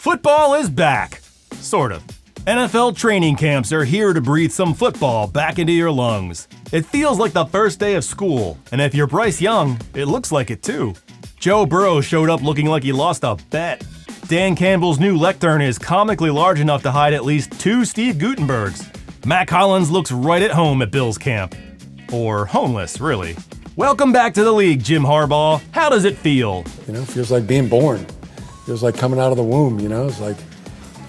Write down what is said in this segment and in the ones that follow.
Football is back. Sort of. NFL training camps are here to breathe some football back into your lungs. It feels like the first day of school, and if you're Bryce Young, it looks like it too. Joe Burrow showed up looking like he lost a bet. Dan Campbell's new lectern is comically large enough to hide at least 2 Steve Gutenbergs. Mac Hollins looks right at home at Bills camp. Or homeless, really. Welcome back to the league, Jim Harbaugh. How does it feel? Feels like being born. Feels like coming out of the womb, It's like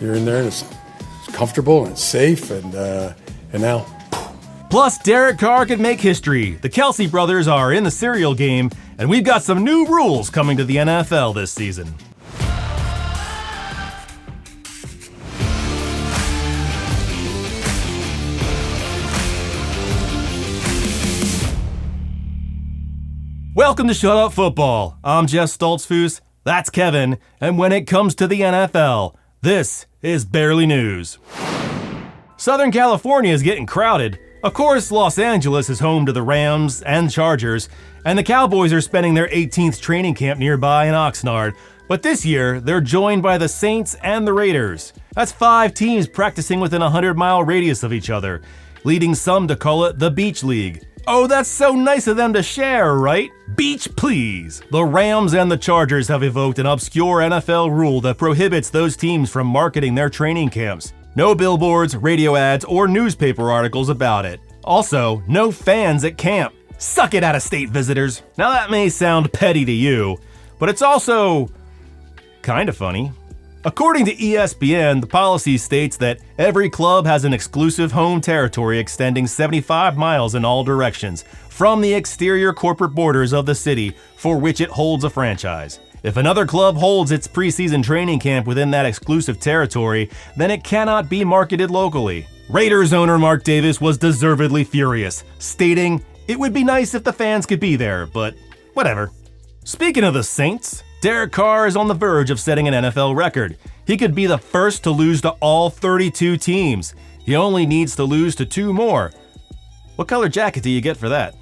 you're in there and it's comfortable and it's safe and now. Plus, Derek Carr could make history. The Kelce brothers are in the cereal game, and we've got some new rules coming to the NFL this season. Welcome to Shut Up Football. I'm Jeff Stoltzfus, that's Kevin, and when it comes to the NFL, this is barely news. Southern California is getting crowded. Of course, Los Angeles is home to the Rams and Chargers, and the Cowboys are spending their 18th training camp nearby in Oxnard. But this year, they're joined by the Saints and the Raiders. That's 5 teams practicing within a 100-mile radius of each other, leading some to call it the Beach League. Oh, that's so nice of them to share, right? Beach, please! The Rams and the Chargers have evoked an obscure NFL rule that prohibits those teams from marketing their training camps. No billboards, radio ads, or newspaper articles about it. Also, no fans at camp. Suck it, out-of-state visitors. Now that may sound petty to you, but it's also kind of funny. According to ESPN, the policy states that every club has an exclusive home territory extending 75 miles in all directions from the exterior corporate borders of the city for which it holds a franchise. If another club holds its preseason training camp within that exclusive territory, then it cannot be marketed locally. Raiders owner Mark Davis was deservedly furious, stating, "It would be nice if the fans could be there, but whatever." Speaking of the Saints, Derek Carr is on the verge of setting an NFL record. He could be the first to lose to all 32 teams. He only needs to lose to 2 more. What color jacket do you get for that?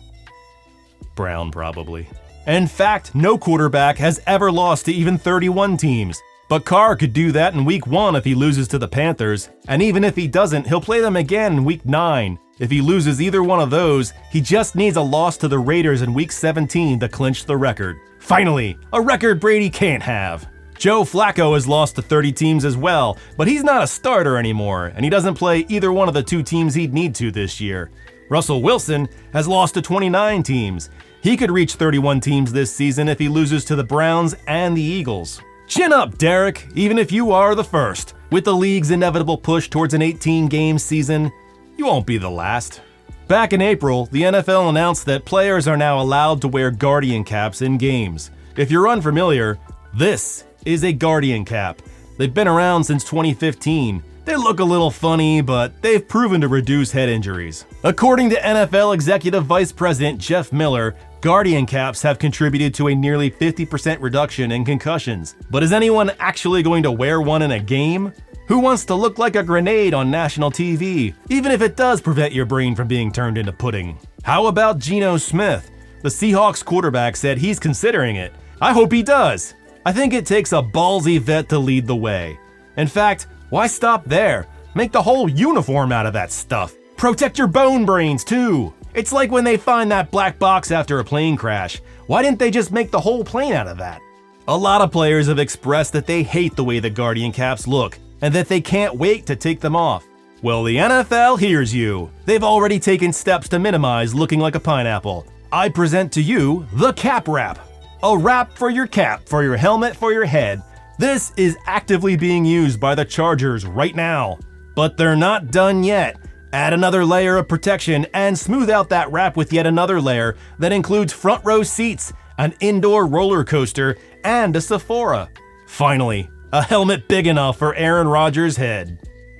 Brown, probably. In fact, no quarterback has ever lost to even 31 teams. But Carr could do that in Week 1 if he loses to the Panthers. And even if he doesn't, he'll play them again in Week 9. If he loses either one of those, he just needs a loss to the Raiders in Week 17 to clinch the record. Finally, a record Brady can't have. Joe Flacco has lost to 30 teams as well, but he's not a starter anymore, and he doesn't play either one of the 2 teams he'd need to this year. Russell Wilson has lost to 29 teams. He could reach 31 teams this season if he loses to the Browns and the Eagles. Chin up, Derek, even if you are the first. With the league's inevitable push towards an 18-game season, you won't be the last. Back in April, the NFL announced that players are now allowed to wear Guardian caps in games. If you're unfamiliar, this is a Guardian cap. They've been around since 2015. They look a little funny, but they've proven to reduce head injuries. According to NFL Executive Vice President Jeff Miller, Guardian caps have contributed to a nearly 50% reduction in concussions. But is anyone actually going to wear one in a game? Who wants to look like a grenade on national TV, even if it does prevent your brain from being turned into pudding? How about Geno Smith? The Seahawks quarterback said he's considering it. I hope he does. I think it takes a ballsy vet to lead the way. In fact, why stop there? Make the whole uniform out of that stuff. Protect your bone brains too. It's like when they find that black box after a plane crash. Why didn't they just make the whole plane out of that? A lot of players have expressed that they hate the way the Guardian caps look, and that they can't wait to take them off. Well, the NFL hears you. They've already taken steps to minimize looking like a pineapple. I present to you the Cap Wrap. A wrap for your cap, for your helmet, for your head. This is actively being used by the Chargers right now. But they're not done yet. Add another layer of protection and smooth out that wrap with yet another layer that includes front row seats, an indoor roller coaster, and a Sephora. Finally, a helmet big enough for Aaron Rodgers' head.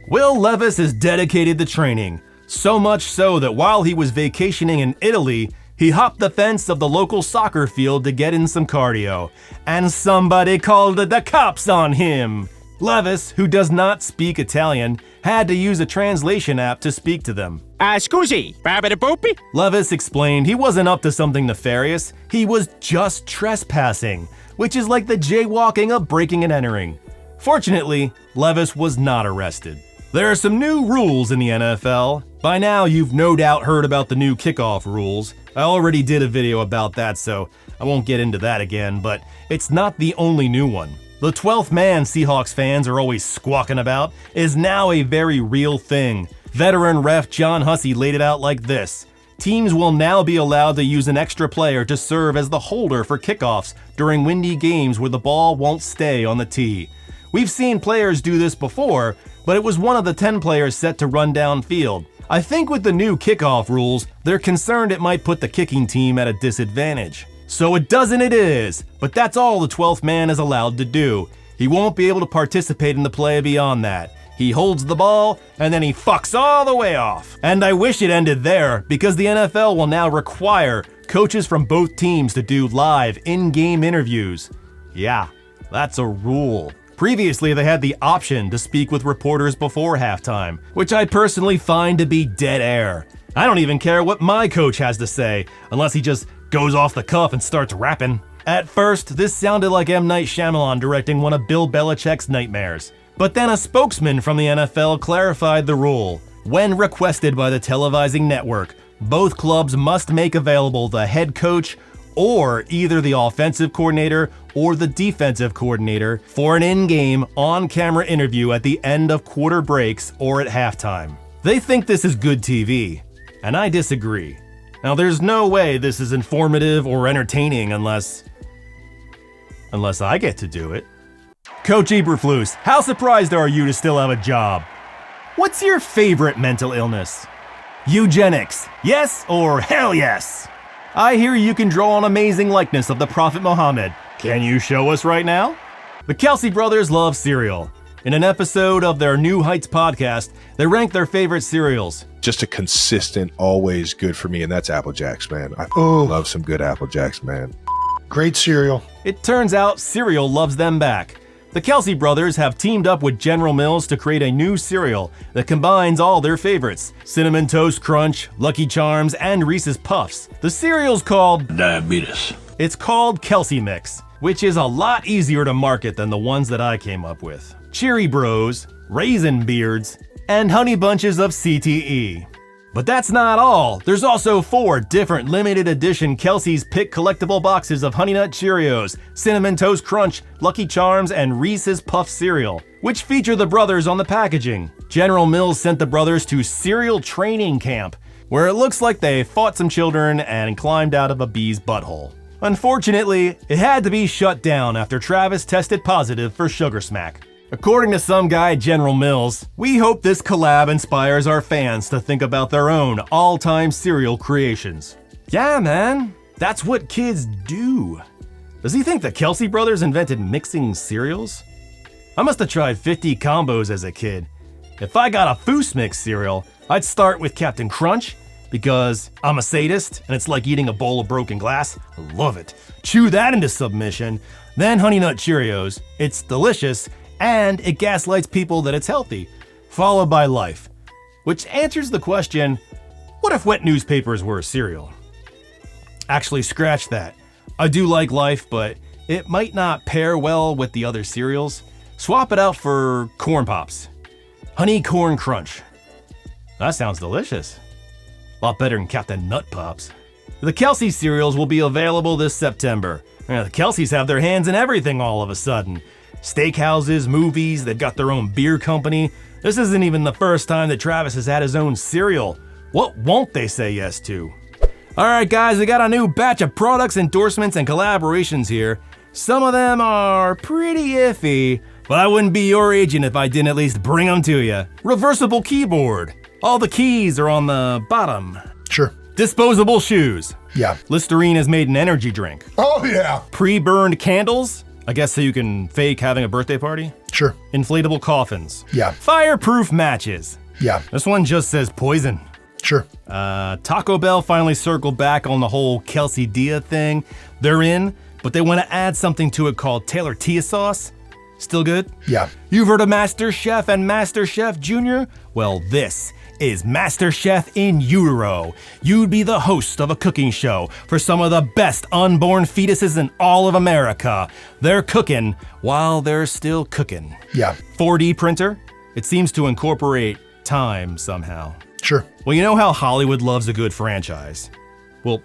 Will Levis is dedicated to training, so much so that while he was vacationing in Italy, he hopped the fence of the local soccer field to get in some cardio, and somebody called the cops on him. Levis, who does not speak Italian, had to use a translation app to speak to them. Scusi, Babidi-boopy? Levis explained he wasn't up to something nefarious, he was just trespassing, which is like the jaywalking of breaking and entering. Fortunately, Levis was not arrested. There are some new rules in the NFL. By now, you've no doubt heard about the new kickoff rules. I already did a video about that, so I won't get into that again, but it's not the only new one. The 12th man Seahawks fans are always squawking about is now a very real thing. Veteran ref John Hussey laid it out like this. Teams will now be allowed to use an extra player to serve as the holder for kickoffs during windy games where the ball won't stay on the tee. We've seen players do this before, but it was one of the 10 players set to run downfield. I think with the new kickoff rules, they're concerned it might put the kicking team at a disadvantage. So it is, but that's all the 12th man is allowed to do. He won't be able to participate in the play beyond that. He holds the ball, and then he fucks all the way off. And I wish it ended there, because the NFL will now require coaches from both teams to do live in-game interviews. Yeah, that's a rule. Previously, they had the option to speak with reporters before halftime, which I personally find to be dead air. I don't even care what my coach has to say, unless he just goes off the cuff and starts rapping. At first, this sounded like M. Night Shyamalan directing one of Bill Belichick's nightmares. But then a spokesman from the NFL clarified the rule. When requested by the televising network, both clubs must make available the head coach or either the offensive coordinator or the defensive coordinator for an in-game, on-camera interview at the end of quarter breaks or at halftime. They think this is good TV, and I disagree. Now, there's no way this is informative or entertaining unless I get to do it. Coach Eberflus, how surprised are you to still have a job? What's your favorite mental illness? Eugenics, yes or hell yes? I hear you can draw an amazing likeness of the Prophet Muhammad. Can you show us right now? The Kelce brothers love cereal. In an episode of their New Heights podcast, they rank their favorite cereals. Just a consistent, always good for me, and that's Apple Jacks, man. I love some good Apple Jacks, man. Great cereal. It turns out cereal loves them back. The Kelce brothers have teamed up with General Mills to create a new cereal that combines all their favorites: Cinnamon Toast Crunch, Lucky Charms, and Reese's Puffs. The cereal's called diabetes. It's called Kelce Mix, which is a lot easier to market than the ones that I came up with. Cherry Bros, Raisin Beards, and Honey Bunches of CTE. But that's not all. There's also 4 different limited edition Kelce's Pick collectible boxes of Honey Nut Cheerios, Cinnamon Toast Crunch, Lucky Charms, and Reese's Puff cereal, which feature the brothers on the packaging. General Mills sent the brothers to cereal training camp, where it looks like they fought some children and climbed out of a bee's butthole. Unfortunately, it had to be shut down after Travis tested positive for sugar smack. According to some guy at General Mills, we hope this collab inspires our fans to think about their own all-time cereal creations. Yeah, man, that's what kids do. Does he think the Kelce brothers invented mixing cereals? I must have tried 50 combos as a kid. If I got a Foose Mix cereal, I'd start with Captain Crunch, because I'm a sadist and it's like eating a bowl of broken glass. I love it. Chew that into submission. Then Honey Nut Cheerios. It's delicious, and it gaslights people that it's healthy, followed by Life, which answers the question, what if wet newspapers were a cereal? Actually, scratch that. I do like Life, but it might not pair well with the other cereals. Swap it out for Corn Pops. Honey Corn Crunch. That sounds delicious. A lot better than Captain Nut Pops. The Kelce cereals will be available this September. The Kelces have their hands in everything all of a sudden. Steakhouses, movies, they've got their own beer company. This isn't even the first time that Travis has had his own cereal. What won't they say yes to? Alright guys, we got a new batch of products, endorsements, and collaborations here. Some of them are pretty iffy, but I wouldn't be your agent if I didn't at least bring them to you. Reversible keyboard. All the keys are on the bottom. Sure. Disposable shoes. Yeah. Listerine has made an energy drink. Oh, yeah. Pre-burned candles. I guess so you can fake having a birthday party. Sure. Inflatable coffins. Yeah. Fireproof matches. Yeah. This one just says poison. Sure. Taco Bell finally circled back on the whole Kelce Dia thing. They're in, but they want to add something to it called Taylor Tia sauce. Still good? Yeah. You've heard of Master Chef and Master Chef Jr.? Well, this is MasterChef in Utero. You'd be the host of a cooking show for some of the best unborn fetuses in all of America. They're cooking while they're still cooking. Yeah. 4D printer? It seems to incorporate time somehow. Sure. Well, you know how Hollywood loves a good franchise. Well,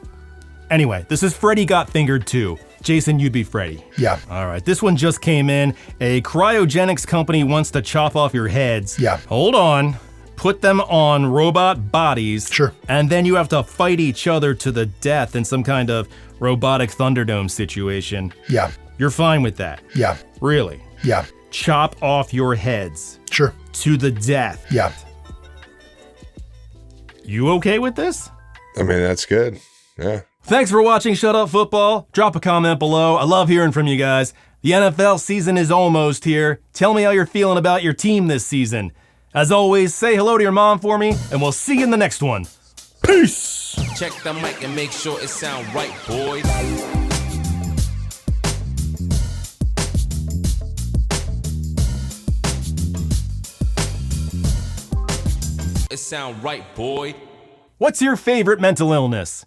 anyway, this is Freddy Got Fingered 2. Jason, you'd be Freddy. Yeah. All right, this one just came in. A cryogenics company wants to chop off your heads. Yeah. Hold on. Put them on robot bodies. Sure. And then you have to fight each other to the death in some kind of robotic Thunderdome situation. Yeah. You're fine with that? Yeah. Really? Yeah. Chop off your heads Sure. to the death. Yeah. You okay with this? I mean, that's good. Yeah. Thanks for watching Shut Up Football. Drop a comment below. I love hearing from you guys. The NFL season is almost here. Tell me how you're feeling about your team this season. As always, say hello to your mom for me, and we'll see you in the next one. Peace! Check the mic and make sure it sound right, boys. It sound right, boy. What's your favorite mental illness?